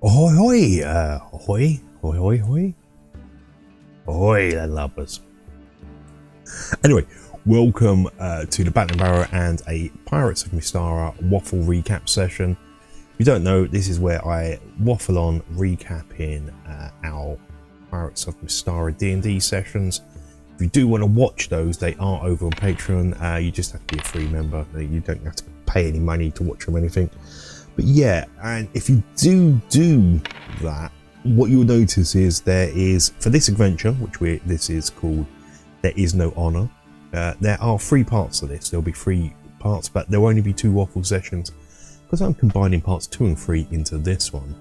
Ahoy, hoy, ahoy, hoy, hoy, hoy, ahoy, the lovers. Anyway, welcome to the Battle Barrow and a Pirates of Mystara Waffle recap session. If you don't know, this is where I waffle on recapping our Pirates of Mystara D&D sessions. If you do want to watch those, they are over on Patreon. You just have to be a free member. You don't have to pay any money to watch them or anything. But yeah, and if you do that, what you'll notice is there is, for this adventure, this is called There Is No Honor, there are 3 parts of this. There'll be 3 parts, but there'll only be 2 waffle sessions because I'm combining parts 2 and 3 into this one.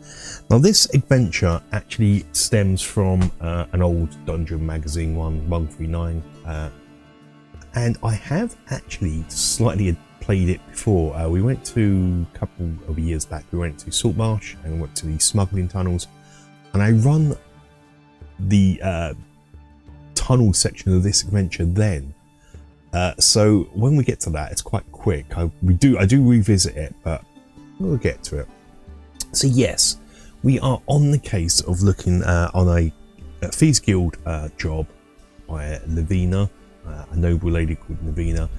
Now this adventure actually stems from an old dungeon magazine, 139, and I have actually slightly played it before. We went to, a couple of years back, we went to Saltmarsh and we went to the smuggling tunnels, and I run the tunnel section of this adventure then. So when we get to that, it's quite quick. I do revisit it, but we'll get to it. So yes, we are on the case of looking on a Thieves Guild job by Lavina, a noble lady called Lavina.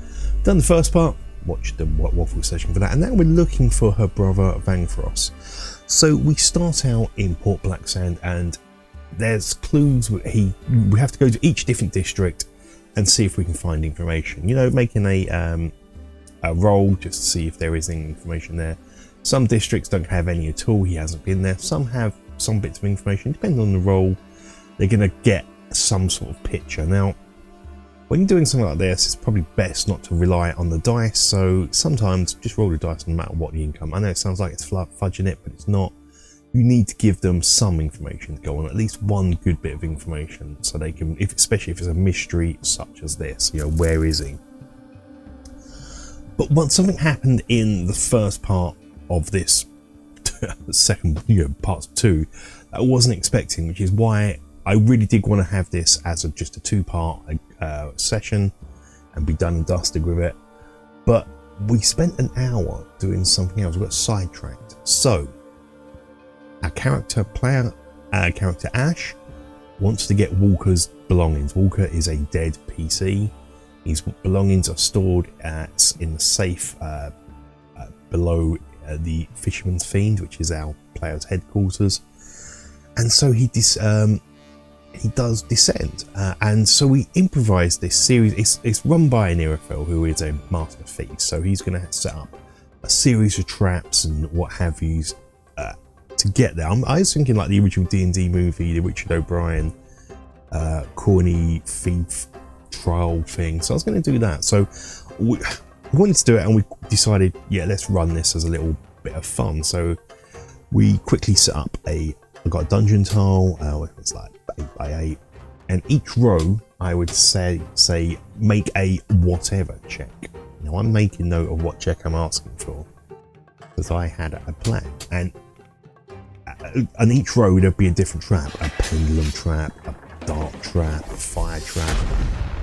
Done the first part, watched the waffle session for that, and now we're looking for her brother Vangfrost. So we start out in Port Blacksand, and there's clues. We have to go to each different district and see if we can find information. You know, making a roll just to see if there is any information there. Some districts don't have any at all. He hasn't been there. Some have some bits of information. Depending on the roll, they're going to get some sort of picture. Now, when you're doing something like this, it's probably best not to rely on the dice. So sometimes just roll the dice no matter what the income. I know it sounds like it's fudging it, but it's not. You need to give them some information to go on, at least one good bit of information, so they can, especially if it's a mystery such as this, you know, where is he? But once something happened in the first part of this second, part 2, that I wasn't expecting, which is why I really did want to have this as just a 2-part session and be done and dusted with it. But we spent an hour doing something else. We got sidetracked. So our character Ash wants to get Walker's belongings. Walker is a dead PC. His belongings are stored in the safe below the Fisherman's Fiend, which is our player's headquarters. And so he does descend, and so we improvised this series. It's run by an Intrepid who is a master thief, so he's going to set up a series of traps and what have yous to get there. I was thinking like the original D&D movie, the Richard O'Brien corny thief trial thing, so I was going to do that. So we wanted to do it, and we decided, yeah, let's run this as a little bit of fun. So we quickly set up I got a dungeon tile, it's like 8 by 8, and each row I would say make a whatever check. Now I'm making note of what check I'm asking for because I had a plan, and on each row there'd be a different trap: a pendulum trap, a dark trap, a fire trap,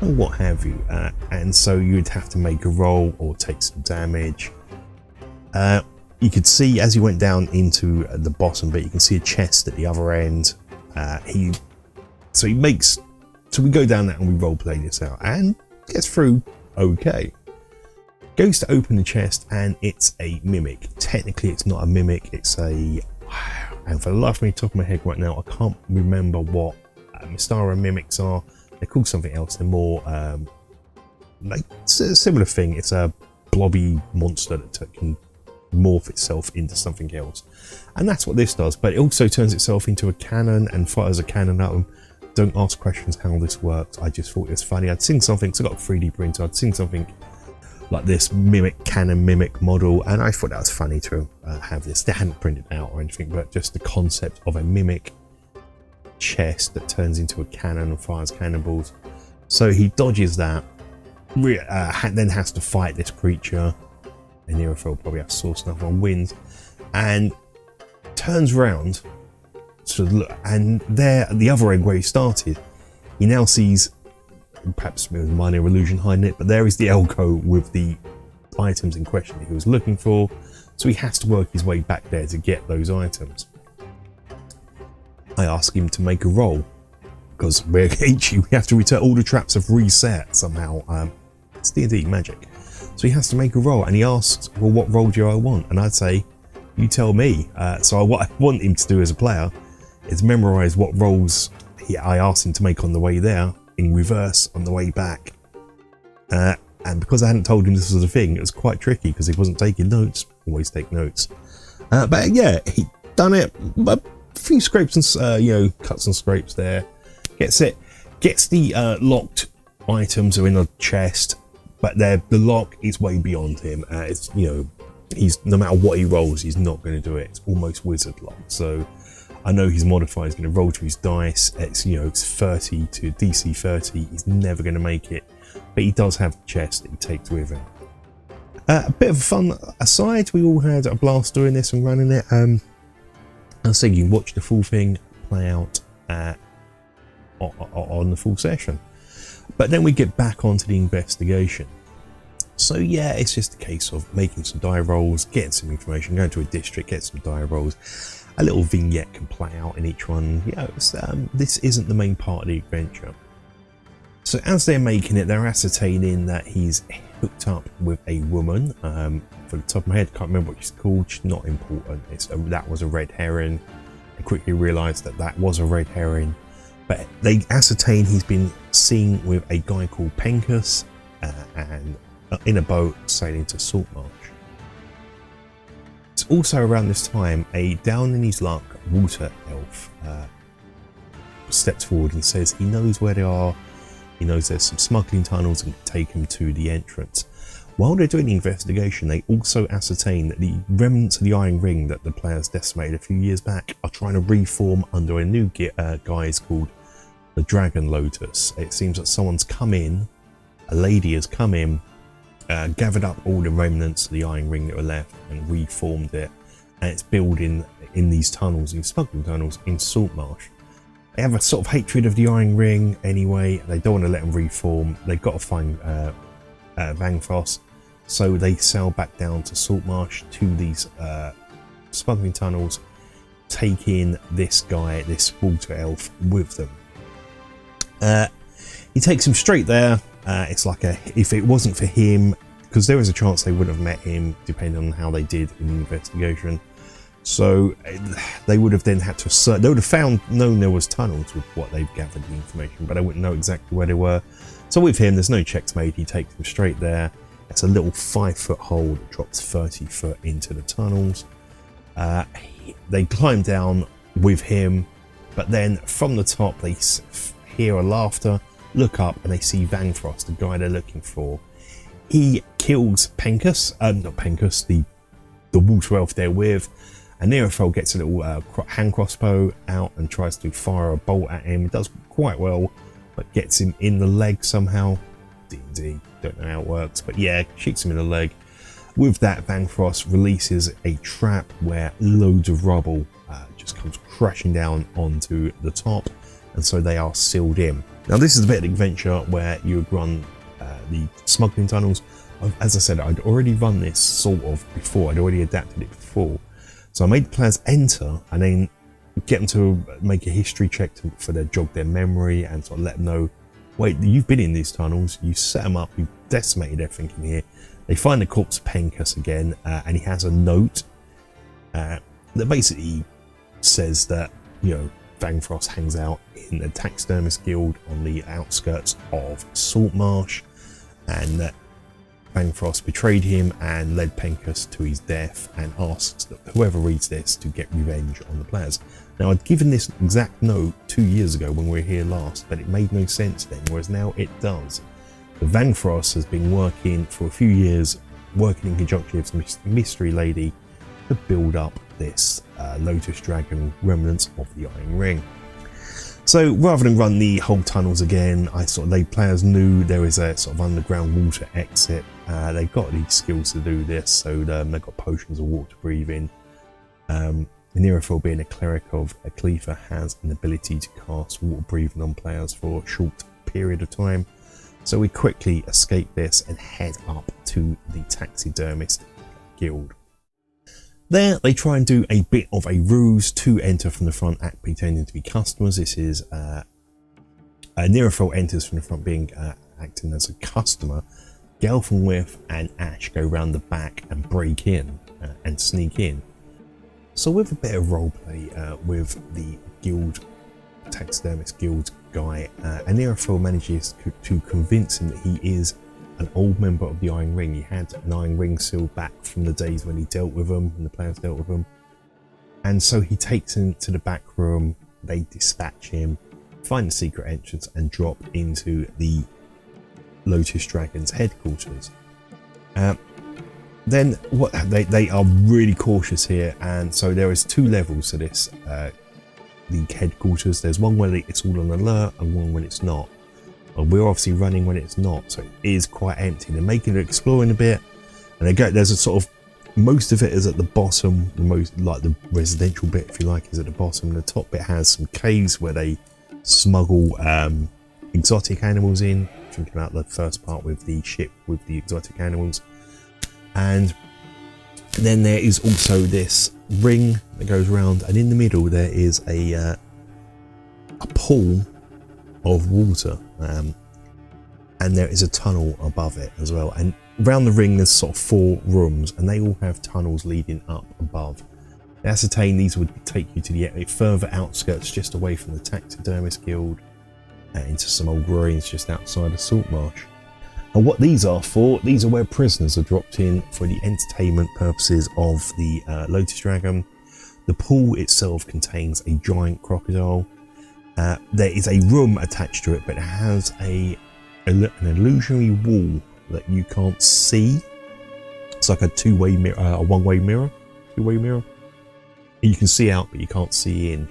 or what have you. And so you'd have to make a roll or take some damage. You could see as you went down into the bottom bit, you can see a chest at the other end. So we go down that and we role play this out and gets through okay. Goes to open the chest and it's a mimic. Technically it's not a mimic, it's and for the life of me, top of my head right now, I can't remember what Mystara mimics are. They're called something else. They're more like it's a similar thing. It's a blobby monster that can morph itself into something else, and that's what this does. But it also turns itself into a cannon and fires a cannon at them. Don't ask questions how this works. I just thought it was funny. I'd seen something, so I got a 3D printer. I'd seen something like this cannon mimic model, and I thought that was funny to have this. They hadn't printed out or anything, but just the concept of a mimic chest that turns into a cannon and fires cannonballs. So he dodges that, then has to fight this creature. And Intrepid probably has source enough on wins, and turns around to look, and there at the other end where he started, he now sees, perhaps with a minor illusion hiding it, but there is the alcove with the items in question that he was looking for. So he has to work his way back there to get those items. I ask him to make a roll, because we have to return, all the traps have reset somehow. It's D&D magic. So he has to make a roll, and he asks, well, what roll do I want? And I'd say, you tell me. So what I want him to do as a player is memorize what rolls I asked him to make on the way there, in reverse on the way back. And because I hadn't told him this was a thing, it was quite tricky because he wasn't taking notes. Always take notes. But yeah, he done it. A few scrapes and cuts and scrapes there. Gets the locked items are in a chest, but the lock is way beyond him. It's he's, no matter what he rolls, he's not going to do it. It's almost wizard lock. So I know his modifier is going to roll to his dice. It's it's 30 to DC 30. He's never going to make it, but he does have the chest that he takes with him. A bit of fun aside, we all had a blast doing this and running it. I was thinking, watch the full thing play out on the full session, but then we get back onto the investigation. So yeah, it's just a case of making some die rolls, getting some information, going to a district, get some die rolls. A little vignette can play out in each one. This isn't the main part of the adventure. So as they're making it, they're ascertaining that he's hooked up with a woman. For the top of my head, can't remember what she's called. She's not important. That was a red herring. I quickly realised that was a red herring. But they ascertain he's been seen with a guy called Pencus and in a boat sailing to Saltmarsh. It's also around this time a down in his luck water elf steps forward and says he knows where they are. He knows there's some smuggling tunnels and can take him to the entrance. While they're doing the investigation, they also ascertain that the remnants of the Iron Ring that the players decimated a few years back are trying to reform under a new guise called the Dragon Lotus. It seems that someone's come in, a lady has come in, gathered up all the remnants of the Iron Ring that were left and reformed it, and it's building in these tunnels, these smuggling tunnels in Saltmarsh. They have a sort of hatred of the Iron Ring anyway. They don't want to let them reform. They've got to find Vangfrost, so they sail back down to Saltmarsh to these smuggling tunnels, taking this guy, this water elf, with them. He takes him straight there. It's like if it wasn't for him, because there was a chance they would have met him depending on how they did in the investigation. So they would have then had to search. They would have known there was tunnels with what they've gathered the information, but they wouldn't know exactly where they were. So with him, there's no checks made. He takes them straight there. It's a little 5-foot hole that drops 30 foot into the tunnels. They climb down with him, but then from the top they hear a laughter, look up, and they see Vangfrost, the guy they're looking for. He kills Pencus, not Pencus, the water elf they're with. And Nerifel gets a little hand crossbow out and tries to fire a bolt at him. It does quite well, but gets him in the leg somehow. D&D, don't know how it works, but yeah, shoots him in the leg. With that, Vangfrost releases a trap where loads of rubble just comes crashing down onto the top, and so they are sealed in. Now this is a bit of an adventure where you would run the smuggling tunnels. As I said, I'd already run this sort of before. I'd already adapted it before. So I made the players enter and then get them to make a history check for their jog their memory and sort of let them know, wait, you've been in these tunnels, you set them up, you've decimated everything in here. They find the corpse of Pencus again, and he has a note that basically says that, Vangfrost hangs out in the Taxidermist Guild on the outskirts of Saltmarsh, and that Vangfrost betrayed him and led Pencus to his death, and asks that whoever reads this to get revenge on the players. Now, I'd given this exact note 2 years ago when we were here last, but it made no sense then, whereas now it does. The Vangfrost has been working for a few years, working in conjunction with this mystery lady to build up this Lotus Dragon remnants of the Iron Ring. So rather than run the whole tunnels again, players knew there was a sort of underground water exit. They've got these skills to do this, so they've got potions of water breathing. Nerifel, being a cleric of Aklefa, has an ability to cast water breathing on players for a short period of time. So we quickly escape this and head up to the Taxidermist Guild. There, they try and do a bit of a ruse to enter from the front, act pretending to be customers. This is Nirafel enters from the front, being acting as a customer. Gelfenwith and Ash go round the back and break in and sneak in. So with a bit of roleplay with the guild, taxidermist guild guy, Nirafel manages to convince him that he is an old member of the Iron Ring. He had an Iron Ring seal back from the days when he dealt with them, when the players dealt with them. And so he takes him to the back room, they dispatch him, find the secret entrance and drop into the Lotus Dragons headquarters. Then what they are really cautious here, and so there is 2 levels to this the headquarters. There's one where it's all on alert and one when it's not. And we're obviously running when it's not, so it is quite empty. They're making it exploring a bit, and there's a sort of, most of it is at the bottom, the most like the residential bit, if you like, is at the bottom. The top bit has some caves where they smuggle exotic animals in. Thinking about the first part with the ship with the exotic animals, and then there is also this ring that goes around, and in the middle there is a pool of water, and there is a tunnel above it as well. And around the ring there's sort of 4 rooms, and they all have tunnels leading up above. They ascertain these would take you to the further outskirts, just away from the taxidermist guild, into some old ruins just outside of Saltmarsh. And what these are for, these are where prisoners are dropped in for the entertainment purposes of the Lotus Dragon. The pool itself contains a giant crocodile. There is a room attached to it, but it has an illusionary wall that you can't see. It's like a two-way mirror, a one-way mirror, two-way mirror. You can see out, but you can't see in.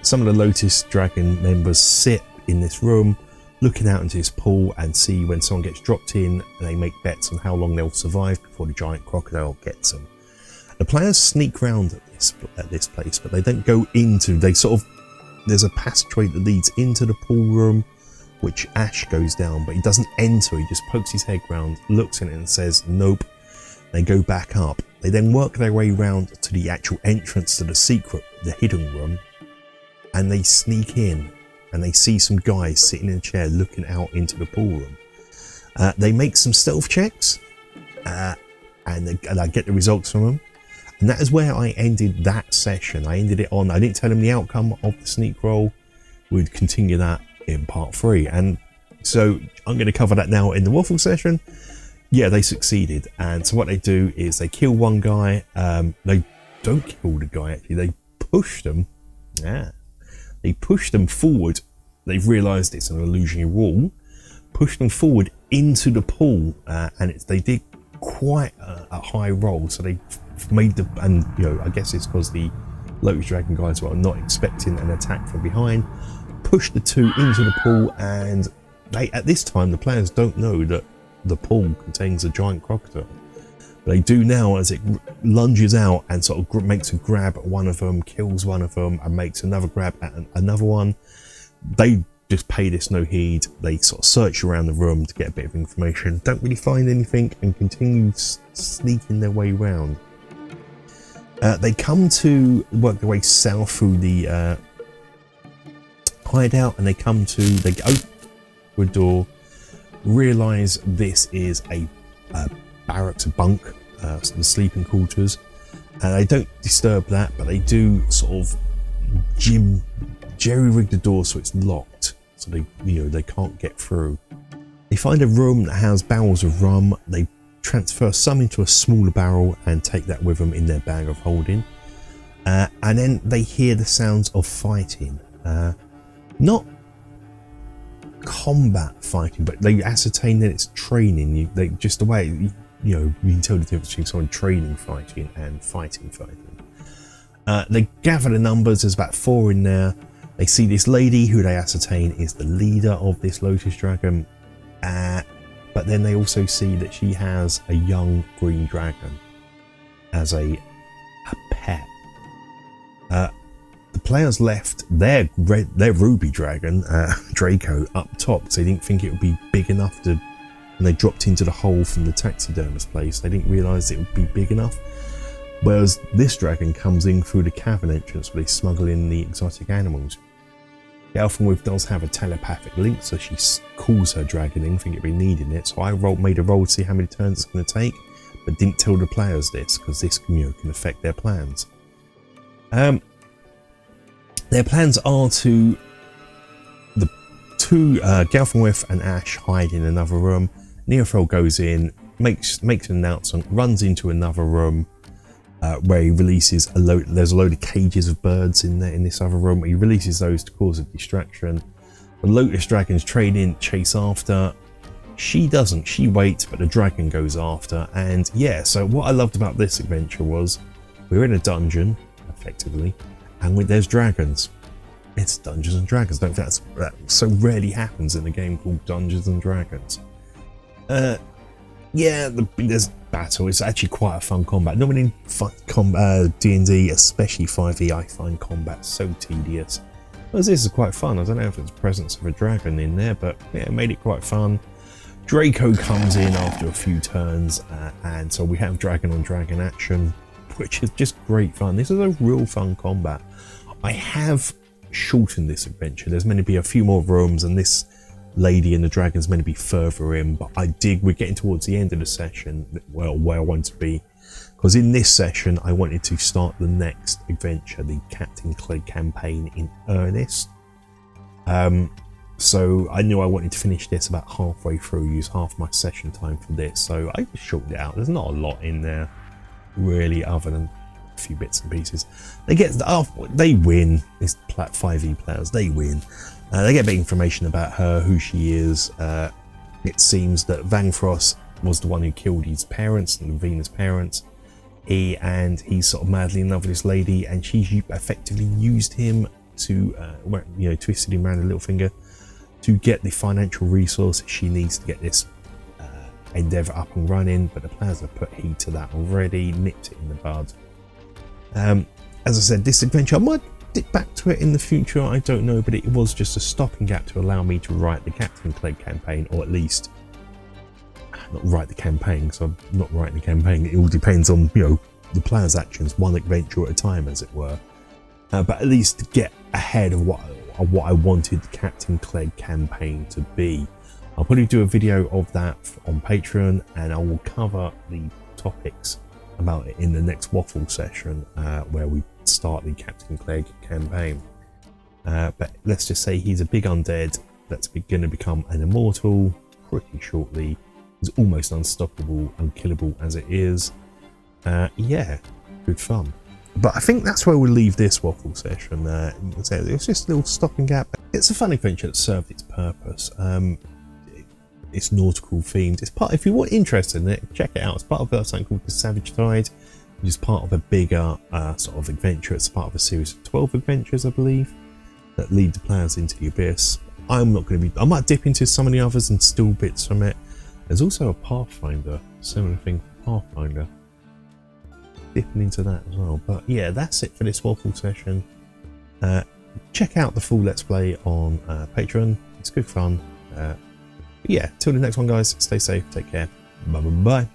Some of the Lotus Dragon members sit in this room, looking out into this pool, and see when someone gets dropped in, and they make bets on how long they'll survive before the giant crocodile gets them. The players sneak round at this place, but they don't go into. There's a passageway that leads into the pool room, which Ash goes down, but he doesn't enter. He just pokes his head round, looks in it, and says, "Nope." They go back up. They then work their way round to the actual entrance to the hidden room, and they sneak in, and they see some guys sitting in a chair looking out into the pool room. They make some stealth checks, and I get the results from them. And that is where I ended that session. I ended it on, I didn't tell them the outcome of the sneak roll. We'd continue that in part 3. And so I'm going to cover that now in the Waffle session. Yeah, they succeeded. And so what they do is they kill one guy. They don't kill the guy, actually. They push them. Yeah. They push them forward. They've realised it's an illusionary wall. Push them forward into the pool. And they did quite a high roll. So they made I guess it's because the Lotus Dragon guys were not expecting an attack from behind, pushed the 2 into the pool, and at this time the players don't know that the pool contains a giant crocodile. They do now, as it lunges out and sort of makes a grab at one of them, kills one of them, and makes another grab at another one. They just pay this no heed. They sort of search around the room to get a bit of information, don't really find anything, and continue sneaking their way round. They come to work their way south through the hideout, and they open a door, realise this is a barracks, a bunk, the sleeping quarters, and they don't disturb that, but they do sort of jerry-rig the door so it's locked, so they can't get through. They find a room that has barrels of rum. They transfer some into a smaller barrel and take that with them in their bag of holding, and then they hear the sounds of fighting, not combat fighting, but they ascertain that it's training. Just the way you can tell the difference between someone training fighting and fighting. They gather the numbers. There's about 4 in there. They see this lady who they ascertain is the leader of this Lotus Dragon, but then they also see that she has a young green dragon as a pet. The players left their ruby dragon, Draco, up top because they didn't think it would be big enough to, and they dropped into the hole from the taxidermist place. They didn't realise it would be big enough. Whereas this dragon comes in through the cavern entrance where they smuggle in the exotic animals. Waffle does have a telepathic link, so she calls her dragon in, think it'd be needing it. So I made a roll to see how many turns it's going to take, but didn't tell the players this because this can affect their plans. Their plans are to the two Galfenwith and Ash hide in another room. Neophil goes in, makes an announcement, runs into another room where he releases there's a load of cages of birds in there in this other room. He releases those to cause a distraction. The Lotus Dragons chase after. She doesn't, she waits, but the dragon goes after. And yeah, so what I loved about this adventure was we're in a dungeon, effectively, and there's dragons. It's Dungeons and Dragons. Don't think that so rarely happens in a game called Dungeons and Dragons. Yeah, there's battle. It's actually quite a fun combat. Normally in D&D, especially 5e, I find combat so tedious. Whereas this is quite fun. I don't know if it's the presence of a dragon in there, but yeah, it made it quite fun. Draco comes in after a few turns, and so we have dragon on dragon action, which is just great fun. This is a real fun combat. I have shortened this adventure. There's meant to be a few more rooms, and this lady and the dragon's meant to be further in, but we're getting towards the end of the session, well, where I want to be, because in this session I wanted to start the next adventure, the Captain Clegg campaign, in earnest. So I knew I wanted to finish this about halfway through, use half my session time for this, so I just shortened it out. There's not a lot in there really, other than a few bits and pieces. They win. It's 5e players, they win. They get a bit of information about her, who she is. It seems that Vangfrost was the one who killed his parents, and Vena's parents. He's sort of madly in love with this lady, and she effectively used him to, twisted him around a little finger to get the financial resources she needs to get this endeavour up and running. But the players have put heed to that already, nipped it in the bud. As I said, this adventure, I might dip back to it in the future, I don't know, but it was just a stopping gap to allow me to write the Captain Clegg campaign, or at least not write the campaign, so I'm not writing the campaign. It all depends on the players' actions, one adventure at a time, as it were. But at least to get ahead of what I wanted the Captain Clegg campaign to be. I'll probably do a video of that on Patreon, and I will cover the topics about it in the next Waffle session, where we start the Captain Clegg campaign. But let's just say he's a big undead that's going to become an immortal pretty shortly. He's almost unstoppable, unkillable as it is. Yeah, good fun. But I think that's where we'll leave this Waffle session. It's just a little stopping gap. It's a fun adventure that served its purpose. It's nautical themed. It's part, if you're interested in it, check it out. It's part of something called the Savage Tide, which is part of a bigger sort of adventure. It's part of a series of 12 adventures, I believe, that lead the players into the abyss. I might dip into some of the others and steal bits from it. There's also a Pathfinder, similar thing, Pathfinder. Dipping into that as well. But yeah, that's it for this Waffle session. Check out the full Let's Play on Patreon. It's good fun. Yeah, till the next one, guys. Stay safe, take care. Bye bye bye.